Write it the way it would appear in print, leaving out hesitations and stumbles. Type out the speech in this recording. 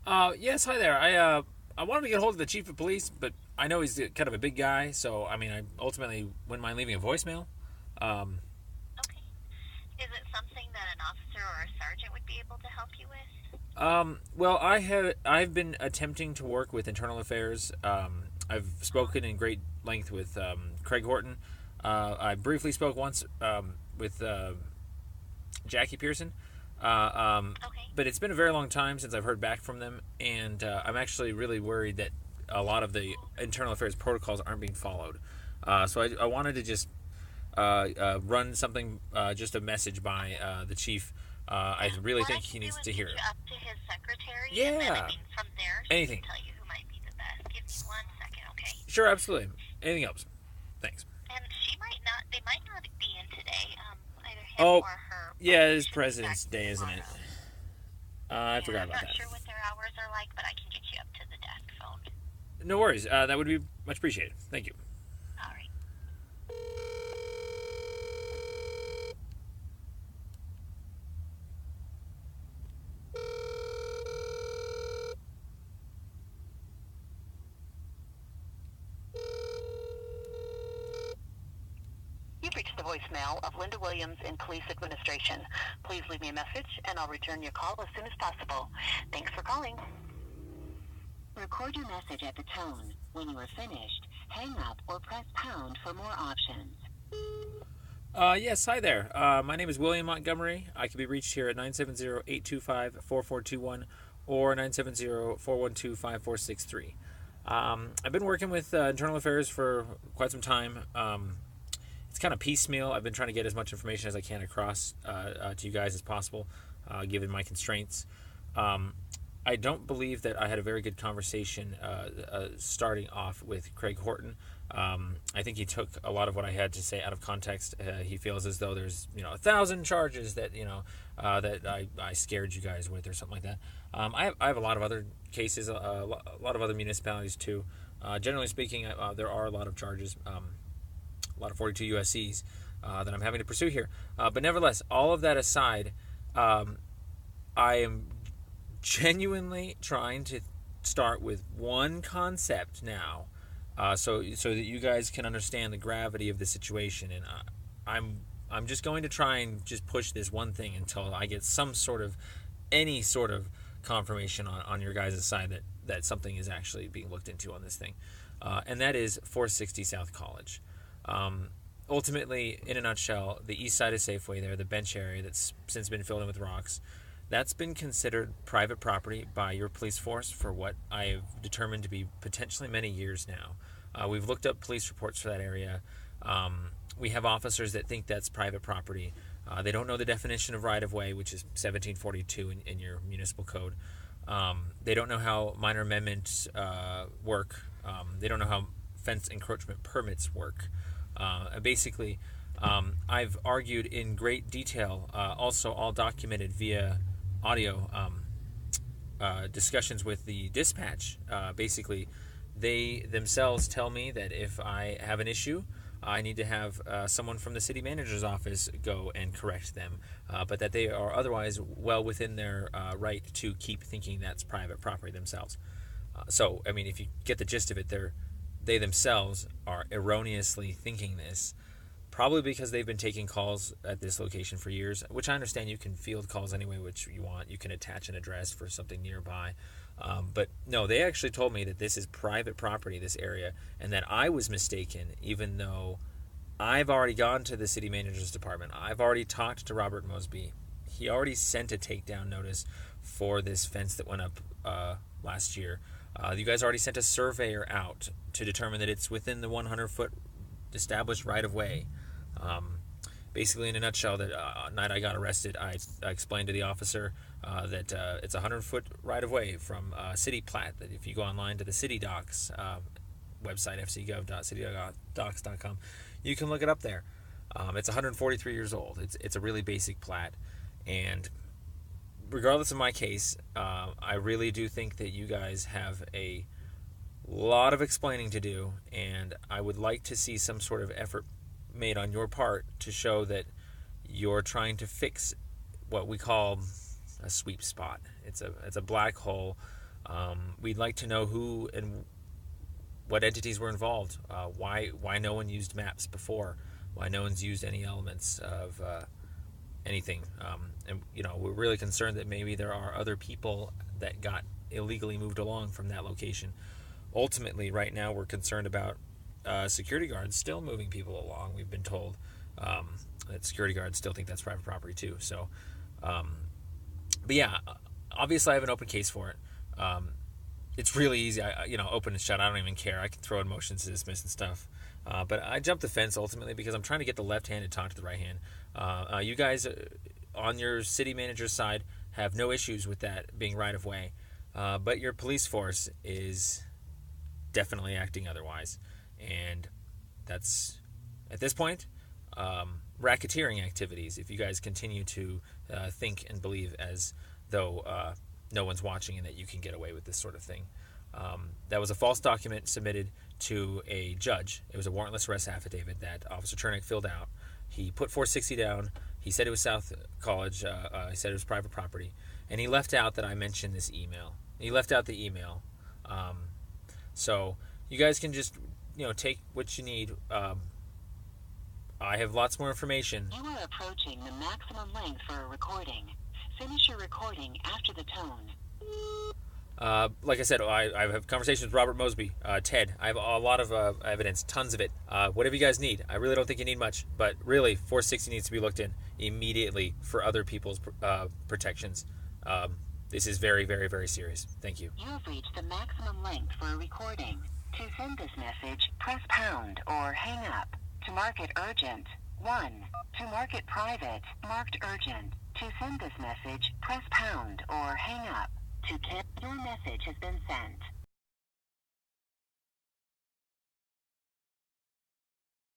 Yes, hi there. I wanted to get hold of the chief of police, but I know he's kind of a big guy, so I mean, I ultimately wouldn't mind leaving a voicemail. Um, Okay. Is it something that an officer or a sergeant would be able to help you with? well, I've been attempting to work with internal affairs. I've Uh-huh. spoken in great length with Craig Horton. I briefly spoke once with Jackie Pearson. Uh, um, Okay. but it's been a very long time since I've heard back from them, and I'm actually really worried that a lot of the internal affairs protocols aren't being followed. So I wanted to just run something, just a message by the chief. I Yeah. really What think I he can do needs is to get hear you it. up to his secretary, and then, Yeah, from there, she can anything. tell you who might be the best. Give me 1 second, okay? Sure, absolutely. Anything else? Thanks. And they might not be in today. Either him Oh, or her, but yeah, it they is should be back President's Day, isn't it? tomorrow. I Yeah, forgot I'm about not that. sure what their hours are like, but I can get you up to the desk phone. No worries. That would be much appreciated. Thank you. All right. You've reached the voicemail of Linda Williams in Police Administration. Please leave me a message, and I'll return your call as soon as possible. Thanks for calling. Record your message at the tone. When you are finished, hang up or press pound for more options. Yes, hi there. My name is William Montgomery. I can be reached here at 970-825-4421 or 970-412-5463. I've been working with internal affairs for quite some time. It's kind of piecemeal. I've been trying to get as much information as I can across to you guys as possible, given my constraints. Um, I don't believe that I had a very good conversation starting off with Craig Horton. I think he took a lot of what I had to say out of context. He feels as though there's 1,000 charges that that I scared you guys with or something like that. I have a lot of other cases, a lot of other municipalities too. Generally speaking, there are a lot of charges, a lot of 42 USCs that I'm having to pursue here. But nevertheless, all of that aside, um, I am genuinely trying to start with one concept now, so that you guys can understand the gravity of the situation. And I'm just going to try and just push this one thing until I get any sort of confirmation on your guys' side that something is actually being looked into on this thing, and that is 460 South College. Um, Ultimately, in a nutshell, the east side of Safeway there, the bench area that's since been filled in with rocks, that's been considered private property by your police force for what I have determined to be potentially many years now. We've looked up police reports for that area. We have officers that think that's private property. They don't know the definition of right of way, which is 1742 in your municipal code. They don't know how minor amendments work. They don't know how fence encroachment permits work. Basically, I've argued in great detail, also all documented via audio discussions with the dispatch. Basically, they themselves tell me that if I have an issue, I need to have someone from the city manager's office go and correct them, but that they are otherwise well within their right to keep thinking that's private property themselves. So, I mean, if you get the gist of it, they themselves are erroneously thinking this, probably because they've been taking calls at this location for years, which I understand you can field calls anyway, which you want. You can attach an address for something nearby. But no, they actually told me that this is private property, this area, and that I was mistaken, even though I've already gone to the city manager's department. I've already talked to Robert Mosby. He already sent a takedown notice for this fence that went up last year. You guys already sent a surveyor out to determine that it's within the 100-foot established right of way. Um, Basically, in a nutshell, that night I got arrested, I explained to the officer that it's a 100-foot right of way from city plat. That if you go online to the city docs website, fcgov.citydocs.com, you can look it up there. It's 143 years old. It's a really basic plat, and regardless of my case, I really do think that you guys have a lot of explaining to do, and I would like to see some sort of effort made on your part to show that you're trying to fix what we call a sweep spot. It's a black hole We'd like to know who and what entities were involved. Why no one used maps before? Why no one's used any elements of anything? And we're really concerned that maybe there are other people that got illegally moved along from that location. Ultimately, right now we're concerned about security guards still moving people along. We've been told that security guards still think that's private property too. So, but yeah, obviously I have an open case for it. It's really easy. Open and shut. I don't even care. I can throw in motions to dismiss and stuff. But I jumped the fence ultimately because I'm trying to get the left hand to talk to the right hand. You guys on your city manager's side have no issues with that being right of way. But your police force is definitely acting otherwise. And that's, at this point, racketeering activities if you guys continue to think and believe as though no one's watching and that you can get away with this sort of thing. That was a false document submitted to a judge. It was a warrantless arrest affidavit that Officer Chernick filled out. He put 460 down. He said it was South College. He said it was private property. And he left out that I mentioned this email. He left out the email. So you guys can just, take what you need. I have lots more information. You are approaching the maximum length for a recording. Finish your recording after the tone. Like I said, I have conversations with Robert Mosby, Ted. I have a lot of evidence, tons of it. Whatever you guys need. I really don't think you need much, but really, 460 needs to be looked in immediately for other people's protections. This is very, very, very serious. Thank you. You have reached the maximum length for a recording. To send this message, press pound or hang up. To mark it urgent, 1. To mark it private, marked urgent. To send this message, press pound or hang up. To cancel, your message has been sent.